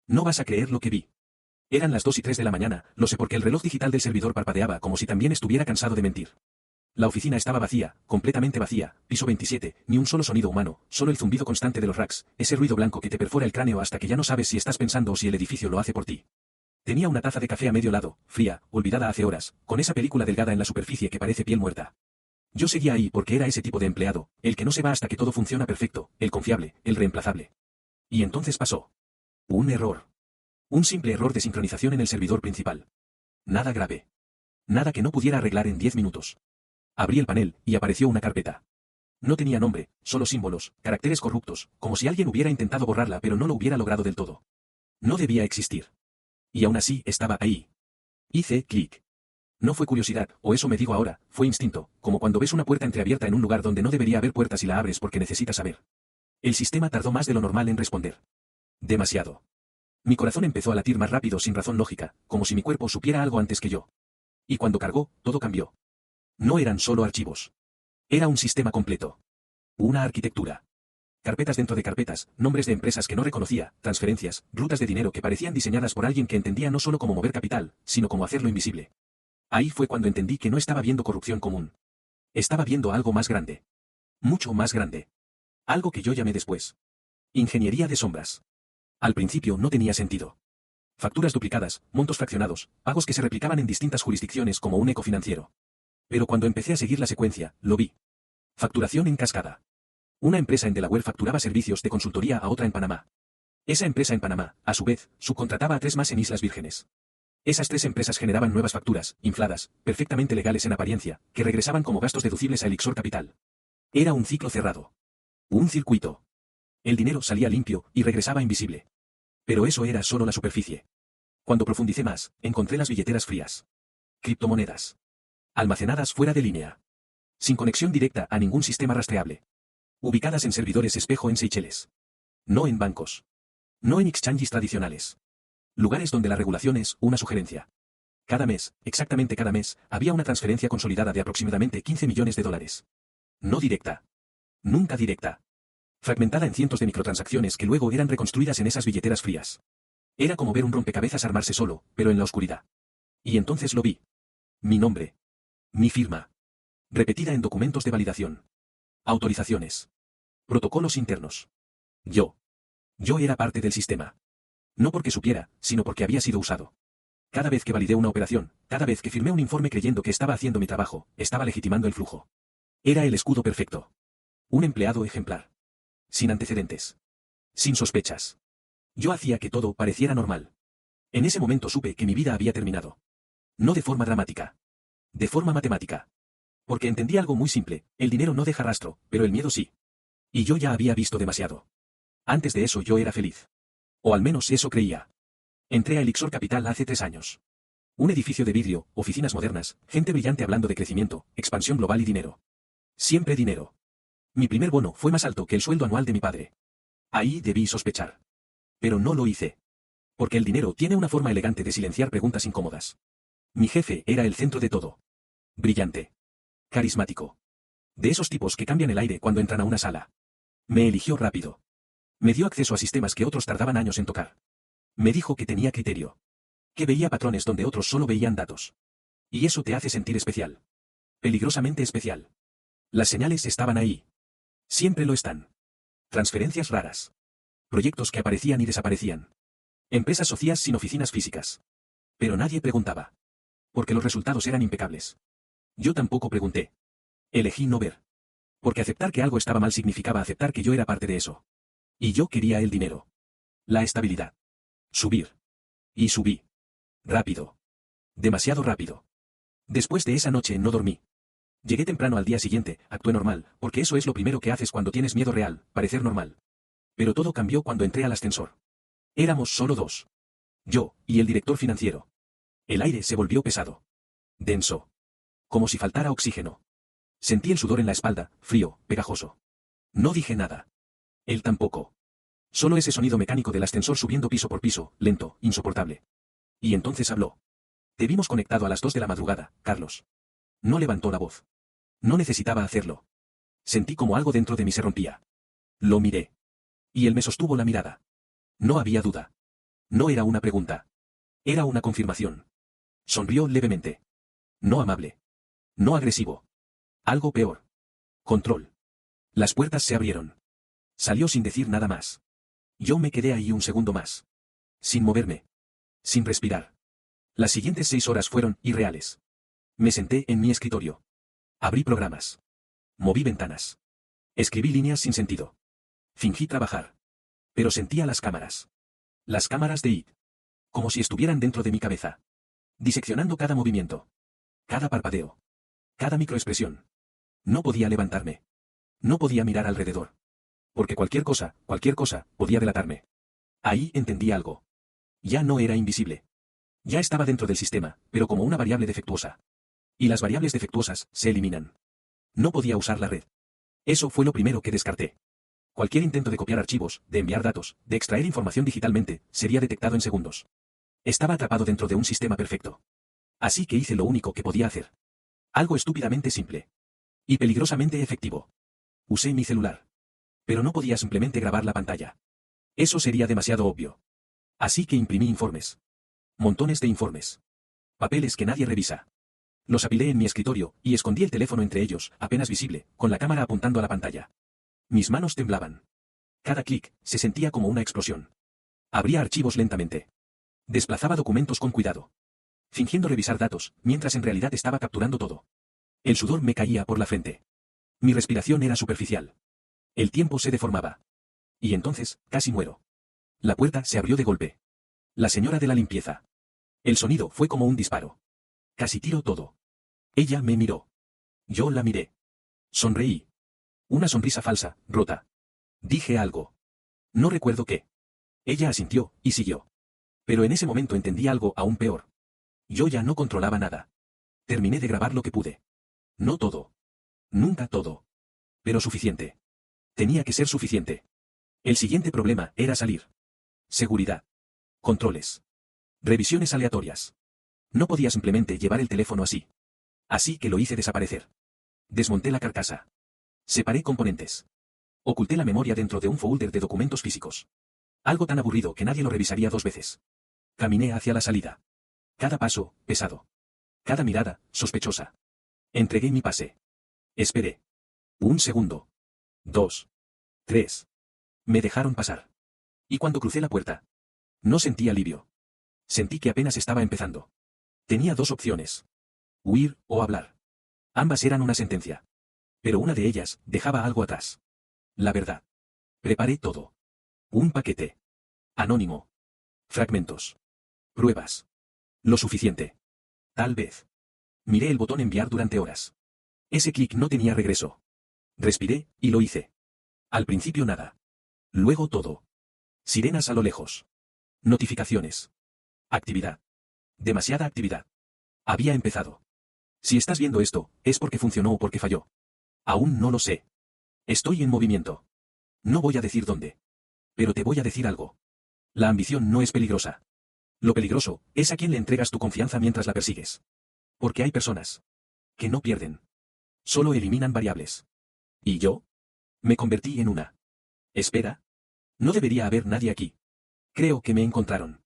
No vas a creer lo que vi. Eran las 2 y 3 de la mañana, lo sé porque el reloj digital del servidor parpadeaba como si también estuviera cansado de mentir. La oficina estaba vacía, completamente vacía, piso 27, ni un solo sonido humano, solo el zumbido constante de los racks, ese ruido blanco que te perfora el cráneo hasta que ya no sabes si estás pensando o si el edificio lo hace por ti. Tenía una taza de café a medio lado, fría, olvidada hace horas, con esa película delgada en la superficie que parece piel muerta. Yo seguía ahí porque era ese tipo de empleado, el que no se va hasta que todo funciona perfecto, el confiable, el reemplazable. Y entonces pasó. Un error. Un simple error de sincronización en el servidor principal. Nada grave. Nada que no pudiera arreglar en 10 minutos. Abrí el panel, y apareció una carpeta. No tenía nombre, solo símbolos, caracteres corruptos, como si alguien hubiera intentado borrarla pero no lo hubiera logrado del todo. No debía existir. Y aún así, estaba ahí. Hice clic. No fue curiosidad, o eso me digo ahora, fue instinto, como cuando ves una puerta entreabierta en un lugar donde no debería haber puertas y la abres porque necesitas saber. El sistema tardó más de lo normal en responder. Demasiado. Mi corazón empezó a latir más rápido sin razón lógica, como si mi cuerpo supiera algo antes que yo. Y cuando cargó, todo cambió. No eran solo archivos. Era un sistema completo. Una arquitectura. Carpetas dentro de carpetas, nombres de empresas que no reconocía, transferencias, rutas de dinero que parecían diseñadas por alguien que entendía no solo cómo mover capital, sino cómo hacerlo invisible. Ahí fue cuando entendí que no estaba viendo corrupción común. Estaba viendo algo más grande. Mucho más grande. Algo que yo llamé después. Ingeniería de sombras. Al principio no tenía sentido. Facturas duplicadas, montos fraccionados, pagos que se replicaban en distintas jurisdicciones como un eco financiero. Pero cuando empecé a seguir la secuencia, lo vi. Facturación en cascada. Una empresa en Delaware facturaba servicios de consultoría a otra en Panamá. Esa empresa en Panamá, a su vez, subcontrataba a 3 más en Islas Vírgenes. Esas 3 empresas generaban nuevas facturas, infladas, perfectamente legales en apariencia, que regresaban como gastos deducibles a Elixir Capital. Era un ciclo cerrado. Un circuito. El dinero salía limpio y regresaba invisible. Pero eso era solo la superficie. Cuando profundicé más, encontré las billeteras frías. Criptomonedas. Almacenadas fuera de línea. Sin conexión directa a ningún sistema rastreable. Ubicadas en servidores espejo en Seychelles. No en bancos. No en exchanges tradicionales. Lugares donde la regulación es una sugerencia. Cada mes, exactamente cada mes, había una transferencia consolidada de aproximadamente $15 millones. No directa. Nunca directa. Fragmentada en cientos de microtransacciones que luego eran reconstruidas en esas billeteras frías. Era como ver un rompecabezas armarse solo, pero en la oscuridad. Y entonces lo vi. Mi nombre. Mi firma. Repetida en documentos de validación. Autorizaciones. Protocolos internos. Yo era parte del sistema. No porque supiera, sino porque había sido usado. Cada vez que validé una operación, cada vez que firmé un informe creyendo que estaba haciendo mi trabajo, estaba legitimando el flujo. Era el escudo perfecto. Un empleado ejemplar. Sin antecedentes. Sin sospechas. Yo hacía que todo pareciera normal. En ese momento supe que mi vida había terminado. No de forma dramática. De forma matemática. Porque entendí algo muy simple, el dinero no deja rastro, pero el miedo sí. Y yo ya había visto demasiado. Antes de eso yo era feliz. O al menos eso creía. Entré a Elixir Capital hace 3 años. Un edificio de vidrio, oficinas modernas, gente brillante hablando de crecimiento, expansión global y dinero. Siempre dinero. Mi primer bono fue más alto que el sueldo anual de mi padre. Ahí debí sospechar. Pero no lo hice. Porque el dinero tiene una forma elegante de silenciar preguntas incómodas. Mi jefe era el centro de todo. Brillante. Carismático. De esos tipos que cambian el aire cuando entran a una sala. Me eligió rápido. Me dio acceso a sistemas que otros tardaban años en tocar. Me dijo que tenía criterio. Que veía patrones donde otros solo veían datos. Y eso te hace sentir especial. Peligrosamente especial. Las señales estaban ahí. Siempre lo están. Transferencias raras. Proyectos que aparecían y desaparecían. Empresas socias sin oficinas físicas. Pero nadie preguntaba. Porque los resultados eran impecables. Yo tampoco pregunté. Elegí no ver. Porque aceptar que algo estaba mal significaba aceptar que yo era parte de eso. Y yo quería el dinero. La estabilidad. Subir. Y subí. Rápido. Demasiado rápido. Después de esa noche no dormí. Llegué temprano al día siguiente, actué normal, porque eso es lo primero que haces cuando tienes miedo real, parecer normal. Pero todo cambió cuando entré al ascensor. Éramos solo 2. Yo, y el director financiero. El aire se volvió pesado. Denso. Como si faltara oxígeno. Sentí el sudor en la espalda, frío, pegajoso. No dije nada. Él tampoco. Solo ese sonido mecánico del ascensor subiendo piso por piso, lento, insoportable. Y entonces habló. Te vimos conectado a las 2 de la madrugada, Carlos. No levantó la voz. No necesitaba hacerlo. Sentí como algo dentro de mí se rompía. Lo miré. Y él me sostuvo la mirada. No había duda. No era una pregunta. Era una confirmación. Sonrió levemente. No amable. No agresivo. Algo peor. Control. Las puertas se abrieron. Salió sin decir nada más. Yo me quedé ahí un segundo más. Sin moverme. Sin respirar. Las siguientes 6 horas fueron irreales. Me senté en mi escritorio. Abrí programas. Moví ventanas. Escribí líneas sin sentido. Fingí trabajar. Pero sentía las cámaras. Las cámaras de IT. Como si estuvieran dentro de mi cabeza. Diseccionando cada movimiento. Cada parpadeo. Cada microexpresión. No podía levantarme. No podía mirar alrededor. Porque cualquier cosa, podía delatarme. Ahí entendí algo. Ya no era invisible. Ya estaba dentro del sistema, pero como una variable defectuosa. Y las variables defectuosas se eliminan. No podía usar la red. Eso fue lo primero que descarté. Cualquier intento de copiar archivos, de enviar datos, de extraer información digitalmente, sería detectado en segundos. Estaba atrapado dentro de un sistema perfecto. Así que hice lo único que podía hacer. Algo estúpidamente simple. Y peligrosamente efectivo. Usé mi celular. Pero no podía simplemente grabar la pantalla. Eso sería demasiado obvio. Así que imprimí informes. Montones de informes. Papeles que nadie revisa. Los apilé en mi escritorio, y escondí el teléfono entre ellos, apenas visible, con la cámara apuntando a la pantalla. Mis manos temblaban. Cada clic se sentía como una explosión. Abría archivos lentamente. Desplazaba documentos con cuidado. Fingiendo revisar datos, mientras en realidad estaba capturando todo. El sudor me caía por la frente. Mi respiración era superficial. El tiempo se deformaba. Y entonces, casi muero. La puerta se abrió de golpe. La señora de la limpieza. El sonido fue como un disparo. Casi tiro todo. Ella me miró. Yo la miré. Sonreí. Una sonrisa falsa, rota. Dije algo. No recuerdo qué. Ella asintió, y siguió. Pero en ese momento entendí algo aún peor. Yo ya no controlaba nada. Terminé de grabar lo que pude. No todo. Nunca todo. Pero suficiente. Tenía que ser suficiente. El siguiente problema era salir. Seguridad. Controles. Revisiones aleatorias. No podía simplemente llevar el teléfono así. Así que lo hice desaparecer. Desmonté la carcasa. Separé componentes. Oculté la memoria dentro de un folder de documentos físicos. Algo tan aburrido que nadie lo revisaría 2 veces. Caminé hacia la salida. Cada paso, pesado. Cada mirada, sospechosa. Entregué mi pase. Esperé. 1 segundo. 2. 3. Me dejaron pasar. Y cuando crucé la puerta, no sentí alivio. Sentí que apenas estaba empezando. Tenía 2 opciones. Huir o hablar. Ambas eran una sentencia. Pero una de ellas dejaba algo atrás. La verdad. Preparé todo. Un paquete. Anónimo. Fragmentos. Pruebas. Lo suficiente. Tal vez. Miré el botón enviar durante horas. Ese clic no tenía regreso. Respiré, y lo hice. Al principio nada. Luego todo. Sirenas a lo lejos. Notificaciones. Actividad. Demasiada actividad. Había empezado. Si estás viendo esto, es porque funcionó o porque falló. Aún no lo sé. Estoy en movimiento. No voy a decir dónde. Pero te voy a decir algo. La ambición no es peligrosa. Lo peligroso es a quien le entregas tu confianza mientras la persigues. Porque hay personas que no pierden. Solo eliminan variables. ¿Y yo? Me convertí en una. Espera. No debería haber nadie aquí. Creo que me encontraron.